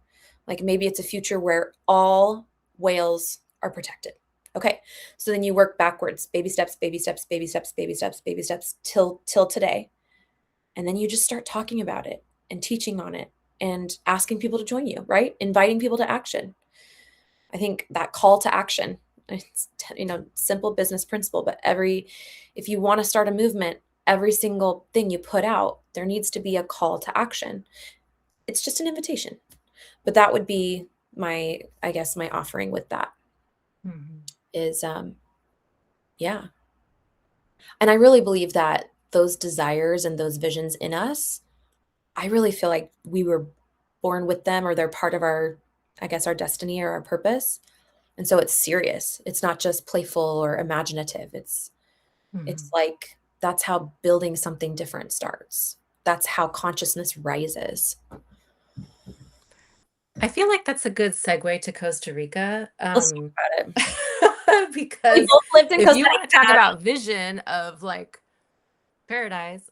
Like maybe it's a future where all whales are protected. Okay. So then you work backwards, baby steps, baby steps, baby steps, baby steps, baby steps till today. And then you just start talking about it and teaching on it and asking people to join you, right? Inviting people to action. I think that call to action, it's simple business principle, but if you want to start a movement, every single thing you put out, there needs to be a call to action. It's just an invitation. But that would be I guess my offering with that Hmm. is yeah. And I really believe that those desires and those visions in us, I really feel like we were born with them or they're part of our I guess our destiny or our purpose. And so it's serious. It's not just playful or imaginative. It's Hmm. like that's how building something different starts. That's how consciousness rises. I feel like that's a good segue to Costa Rica, Let's talk about it. We because both lived in if Costa you want to talk Rica. about vision of like paradise,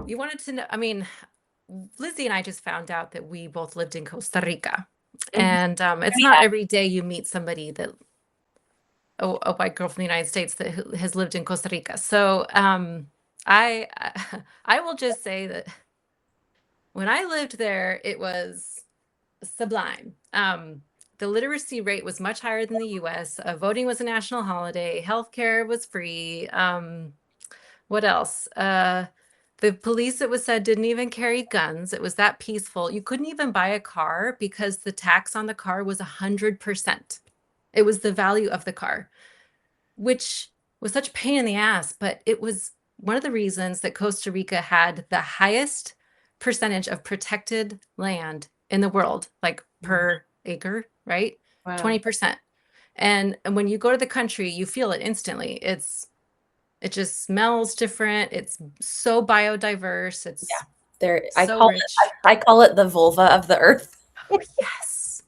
you wanted to know. I mean, Lizzie and I just found out that we both lived in Costa Rica, Mhm. and it's We not had every day you meet somebody that a white girl from the United States that has lived in Costa Rica. So I I will just say that when I lived there, it was sublime. The literacy rate was much higher than the US. Voting was a national holiday. Healthcare was free. What else? The police, it was said, didn't even carry guns. It was that peaceful. You couldn't even buy a car because the tax on the car was 100%. It was the value of the car. which was such a pain in the ass, but it was one of the reasons that Costa Rica had the highest percentage of protected land in the world, like Mm. per acre, right? Wow. 20%. And when you go to the country, you feel it instantly. It just smells different. It's so biodiverse. Yeah. It's There, so rich. I call it the vulva of the earth. Yes.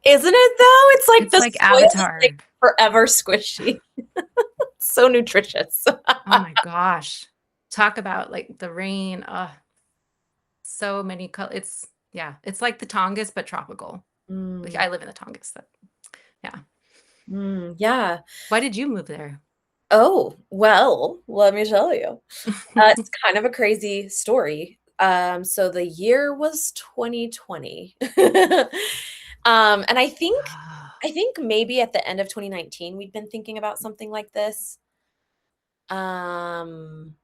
Isn't it though? It's like It's the like soil is like Avatar. forever squishy. So nutritious. Oh my gosh. Talk about like the rain. So many colors. It's yeah, it's like the Tongass, but tropical. Like Mm, I live in the Tongass. So, yeah. yeah. Why did you move there? Oh, well, let me tell you. It's kind of a crazy story. So the year was 2020. And I think maybe at the end of 2019 we'd been thinking about something like this. Um,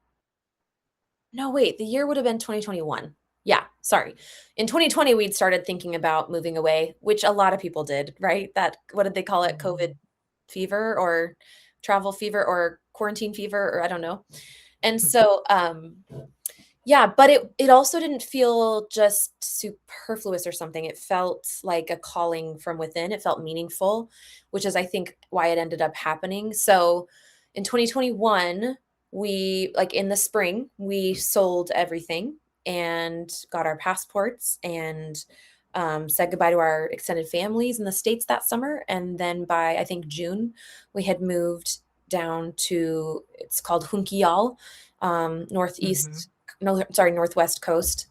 no, wait, the year would have been 2021. Yeah, sorry. In 2020 we'd started thinking about moving away, which a lot of people did, right? That what did they call it? COVID fever or travel fever or quarantine fever or I don't know. And so yeah, but it also didn't feel just superfluous or something. It felt like a calling from within. It felt meaningful, which is I think why it ended up happening. So in 2021, we like in the spring, we sold everything and got our passports and said goodbye to our extended families in the States that summer. And then by I think June, we had moved down to it's called Junquial, Mhm. northeast no, sorry, northwest coast.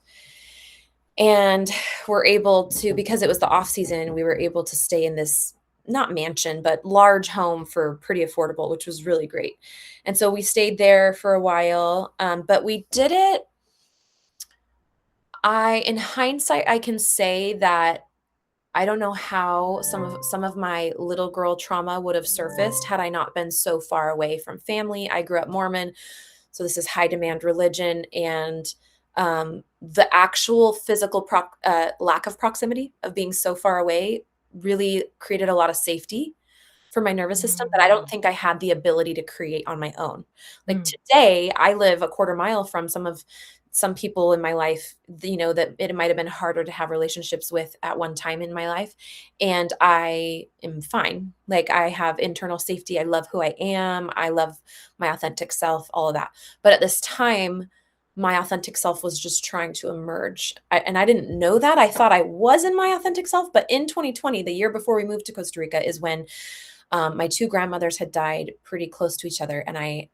And we're able to, because it was the off season, we were able to stay in this not mansion, but large home for pretty affordable, which was really great. And so we stayed there for a while. But we did it. In hindsight, I can say that I don't know how some of my little girl trauma would have surfaced had I not been so far away from family. I grew up Mormon, so this is high demand religion, and the actual physical lack of proximity of being so far away really created a lot of safety for my nervous system that I don't Mm. think I had the ability to create on my own. Like Mm. today, I live a quarter mile from some people in my life, that it might have been harder to have relationships with at one time in my life. And I am fine. Like I have internal safety. I love who I am. I love my authentic self, all of that. But at this time, my authentic self was just trying to emerge. And I didn't know that. I thought I was in my authentic self. But in 2020, the year before we moved to Costa Rica, is when my two grandmothers had died pretty close to each other, and I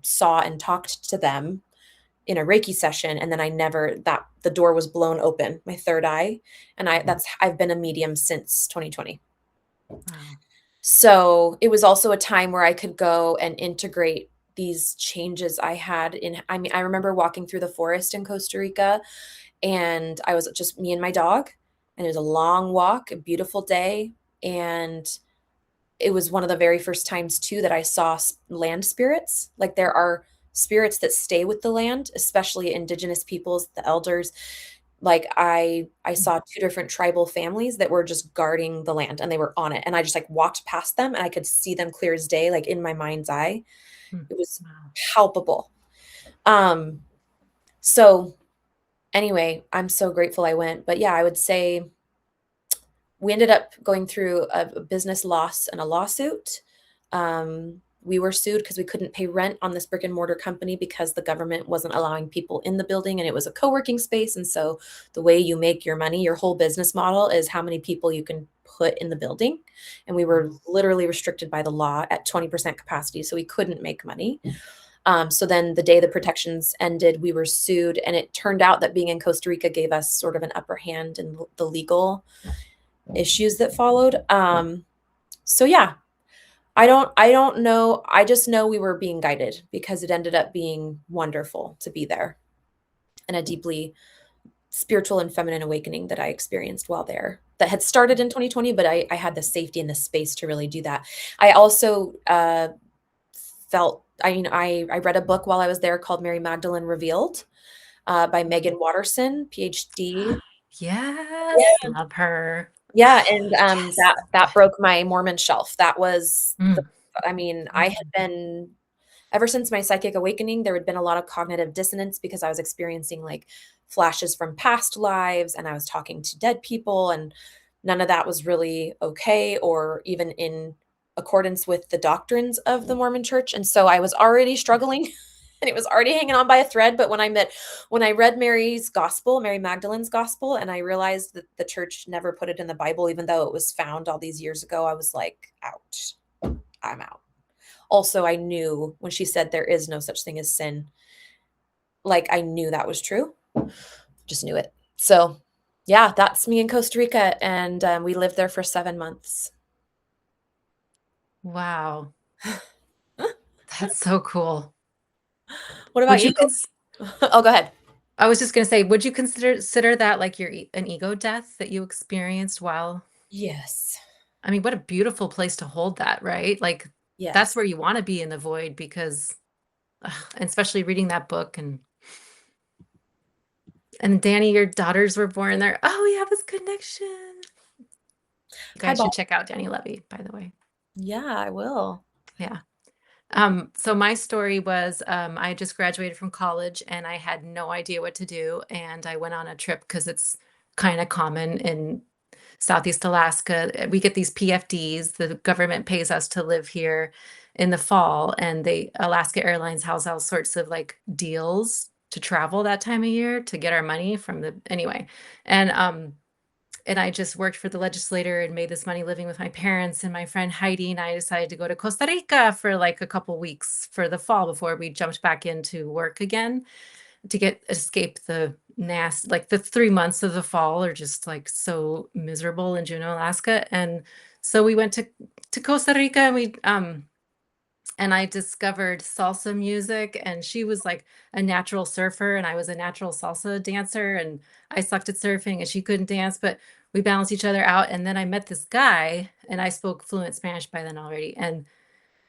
saw and talked to them in a Reiki session, and then I never that the door was blown open, my third eye, and I've been a medium since 2020. Wow. So it was also a time where I could go and integrate these changes I had in. I mean, I remember walking through the forest in Costa Rica, and I was just me and my dog, and it was a long walk, a beautiful day, and it was one of the very first times too that I saw land spirits. Like there are spirits that stay with the land, especially indigenous peoples, the elders. Like I saw two different tribal families that were just guarding the land and they were on it. And I just like walked past them and I could see them clear as day, like in my mind's eye. Mm. It was Wow. palpable. Um, so anyway, I'm so grateful I went. But yeah, I would say we ended up going through a business loss and a lawsuit. We were sued because we couldn't pay rent on this brick and mortar company because the government wasn't allowing people in the building and it was a co-working space. And so the way you make your money, your whole business model is how many people you can put in the building. And we were literally restricted by the law at 20% capacity. So we couldn't make money. So then the day the protections ended, we were sued. And it turned out that being in Costa Rica gave us sort of an upper hand in the legal issues that followed. So yeah, I don't know. I just know we were being guided because it ended up being wonderful to be there and a deeply spiritual and feminine awakening that I experienced while there that had started in 2020, but I had the safety and the space to really do that. I also felt, I mean, I read a book while I was there called Mary Magdalene Revealed by Megan Watterson, PhD. Yes, love her. Yeah, and Yes. that broke my Mormon shelf. That was Mm. I mean, I had Mhm. been ever since my psychic awakening, there had been a lot of cognitive dissonance because I was experiencing like flashes from past lives and I was talking to dead people, and none of that was really okay or even in accordance with the doctrines of the Mormon church. And so I was already struggling and it was already hanging on by a thread. But when I read Mary's gospel, Mary Magdalene's gospel, and I realized that the church never put it in the Bible, even though it was found all these years ago, I was like, ouch, I'm out. Also, I knew when she said there is no such thing as sin, like I knew that was true. Just knew it. So, yeah, that's me in Costa Rica, and we lived there for 7 months. Wow, that's so cool. What about Would you? you cons Oh, go ahead. I was just gonna say, would you consider that like an ego death that you experienced while Yes. I mean, what a beautiful place to hold that, right? Like, that's Yes. where you wanna be in the void because and especially reading that book and Danny, your daughters were born there. Oh, we have this connection. You Hi, guys should Bob. check out Danny Levy, by the way. Yeah, I will. Yeah. So my story was I just graduated from college and I had no idea what to do. And I went on a trip because it's kind of common in Southeast Alaska. We get these PFDs. The government pays us to live here in the fall, and Alaska Airlines has all sorts of like deals to travel that time of year to get our money from the anyway. And and I just worked for the legislator and made this money living with my parents and my friend Heidi and I decided to go to Costa Rica for like a couple weeks for the fall before we jumped back into work again to get escape the like the 3 months of the fall are just like so miserable in Juneau, Alaska. And so we went to Costa Rica and we and I discovered salsa music, and she was like a natural surfer and I was a natural salsa dancer, and I sucked at surfing and she couldn't dance, but we balanced each other out. And then I met this guy and I spoke fluent Spanish by then already. And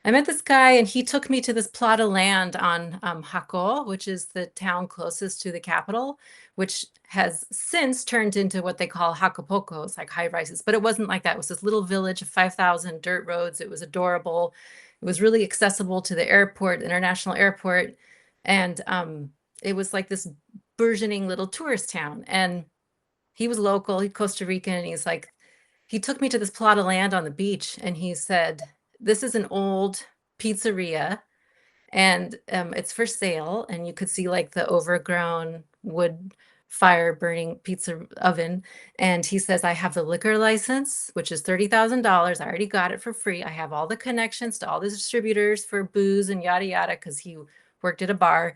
I met this guy and he took me to this plot of land on Jaco, which is the town closest to the capital, which has since turned into what they call Acapulco's, like high rises. But it wasn't like that. It was this little village of 5,000 dirt roads. It was adorable. It was really accessible to the airport, international airport. And it was like this burgeoning little tourist town. And he was local, he's Costa Rican, and he's like, he took me to this plot of land on the beach and he said, this is an old pizzeria and it's for sale. And you could see like the overgrown wood fire burning pizza oven. And he says, I have the liquor license, which is $30,000. I already got it for free. I have all the connections to all the distributors for booze and yada yada, because he worked at a bar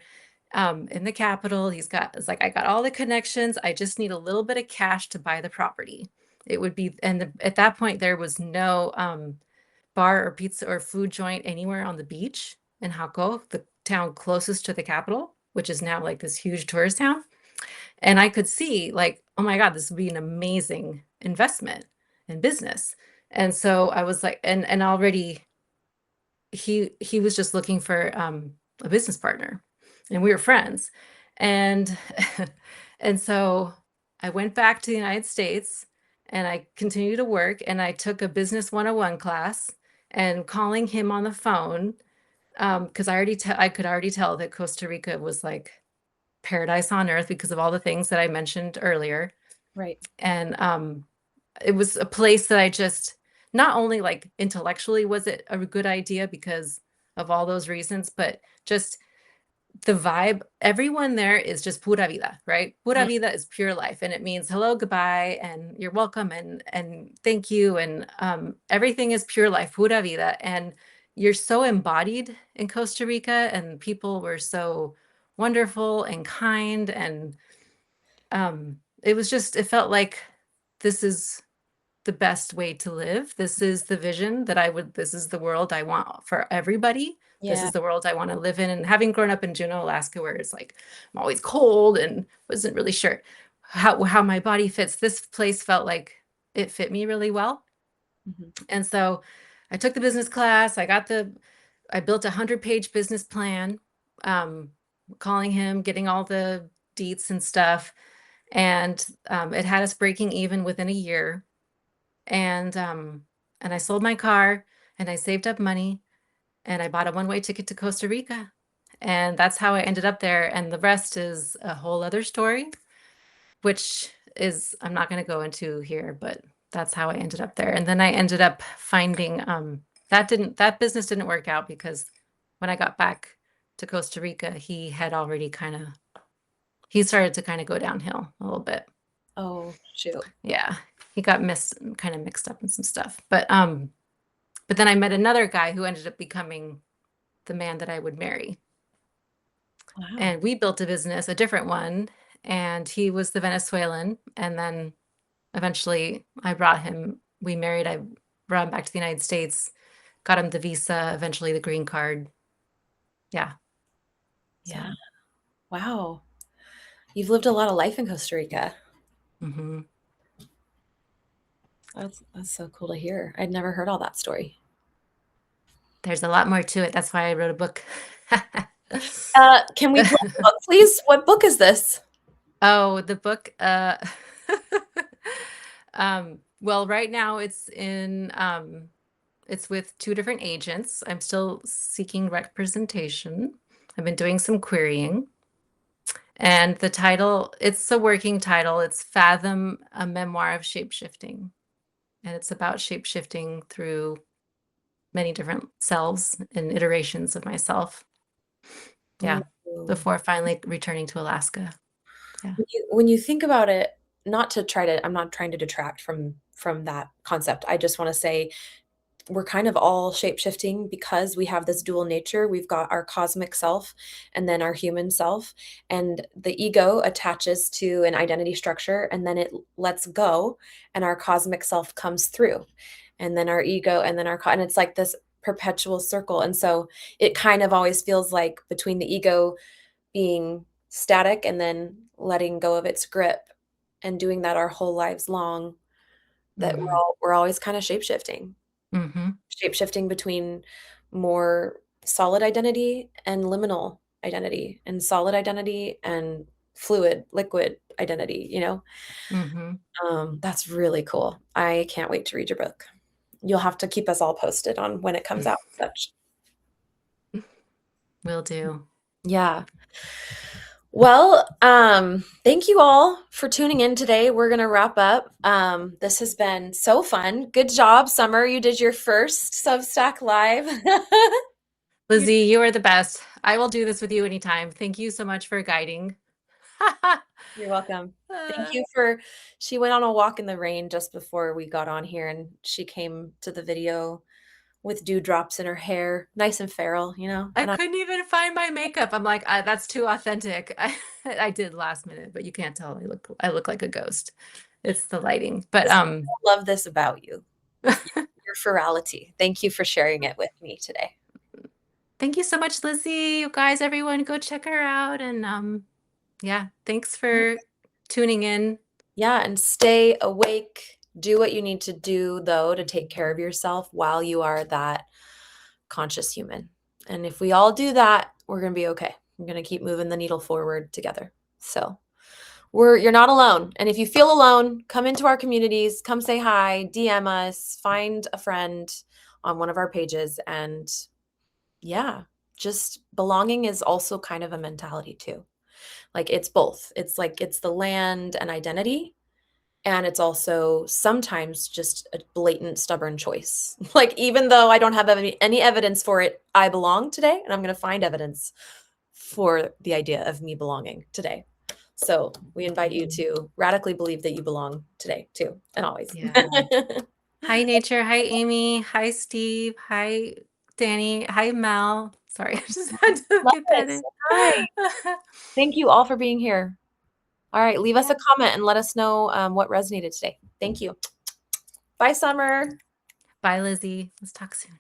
in the capital. It's like, I got all the connections. I just need a little bit of cash to buy the property. It would be, and at that point, there was no bar or pizza or food joint anywhere on the beach in Jaco, the town closest to the capital, which is now like this huge tourist town. And I could see, like, oh my God, this would be an amazing investment in business. And so I was like, and already he was just looking for a business partner, and we were friends. And and so I went back to the United States and I continued to work, and I took a business 101 class, and calling him on the phone because I could already tell that Costa Rica was like paradise on earth because of all the things that I mentioned earlier. Right. And it was a place that I just not only like intellectually was it a good idea because of all those reasons, but just the vibe. Everyone there is just pura vida, right? Pura Mm, vida is pure life, and it means hello, goodbye, and you're welcome, and thank you, and everything is pure life, pura vida, and you're so embodied in Costa Rica, and people were so wonderful and kind, and it was just it felt like this is the best way to live. This is the vision that this is the world I want for everybody. This yeah. is the world I want to live in. And having grown up in Juneau, Alaska, where it's like I'm always cold and wasn't really sure how my body fits, this place felt like it fit me really well. Mhm. And so I took the business class. I built 100-page business plan, um, calling him, getting all the deets and stuff. And it had us breaking even within a year, and I sold my car and I saved up money and I bought a one-way ticket to Costa Rica. And that's how I ended up there. And the rest is a whole other story, which is I'm not going to go into here, but that's how I ended up there. And then I ended up finding that business didn't work out because when I got back to Costa Rica, he started to kind of go downhill a little bit. Oh, shoot. Yeah. He got kind of mixed up in some stuff. But then I met another guy who ended up becoming the man that I would marry. Wow. And we built a business, a different one, and he was the Venezuelan. And then eventually we married, I brought him back to the United States, got him the visa, eventually the green card. Yeah. Yeah. So, Wow. You've lived a lot of life in Costa Rica. mhm. That's so cool to hear. I'd never heard all that story. There's a lot more to it. That's why I wrote a book. Can we play a book, please? What book is this? Oh, the book, well, right now it's with two different agents. I'm still seeking representation. I've been doing some querying. And the title, it's a working title. It's Fathom, a Memoir of Shapeshifting. And it's about shapeshifting through many different selves and iterations of myself. Yeah. Ooh. Before finally returning to Alaska. Yeah. When you think about it, I'm not trying to detract from that concept. I just want to say we're kind of all shape-shifting because we have this dual nature. We've got our cosmic self and then our human self, and the ego attaches to an identity structure and then it lets go and our cosmic self comes through. And then our ego and then and it's like this perpetual circle. And so it kind of always feels like between the ego being static and then letting go of its grip and doing that our whole lives long, that Mm-hmm. we're always kind of Mm-hmm. shape-shifting between more solid identity and liminal identity and solid identity and fluid liquid identity, you know. Mm-hmm. That's really cool. I can't wait to read your book. You'll have to keep us all posted on when it comes out and such. Will do. Yeah. Well, thank you all for tuning in today. We're gonna wrap up. This has been so fun. Good job, Summer. You did your first Substack Live. You- Lizzie, you are the best. I will do this with you anytime. Thank you so much for guiding. You're welcome. Thank Uh, you for she went on a walk in the rain just before we got on here, and she came to the video with dewdrops in her hair, nice and feral, you know? I And I couldn't even find my makeup. I'm like, that's too authentic. I did last minute, but you can't tell. I look like a ghost. It's the lighting. But this I love this about you, your ferality. Thank you for sharing it with me today. thank you so much, Lizzie. You guys, everyone, go check her out. And yeah, thanks for tuning in. Yeah, and stay awake. Do what you need to do, though, to take care of yourself while you are that conscious human. And if we all do that, we're going to be okay. We're going to keep moving the needle forward together. So, you're not alone. And if you feel alone, come into our communities, come say hi, DM us, find a friend on one of our pages. And yeah, just belonging is also kind of a mentality too. Like it's both. It's like it's the land and identity, and it's also sometimes just a blatant stubborn choice. Like even though I don't have any evidence for it, I belong today, and I'm going to find evidence for the idea of me belonging today. So we invite you to radically believe that you belong today too, and always. Yeah. Hi, Nature. Hi, Amy. Hi, Steve. Hi, Danny. Hi, Mel. Sorry, I just had to Love get it. that in. Hi. Thank you all for being here. All right, leave us Yeah. a comment and let us know what resonated today. Thank you. Bye, Summer. Bye, Lizzie. Let's talk soon.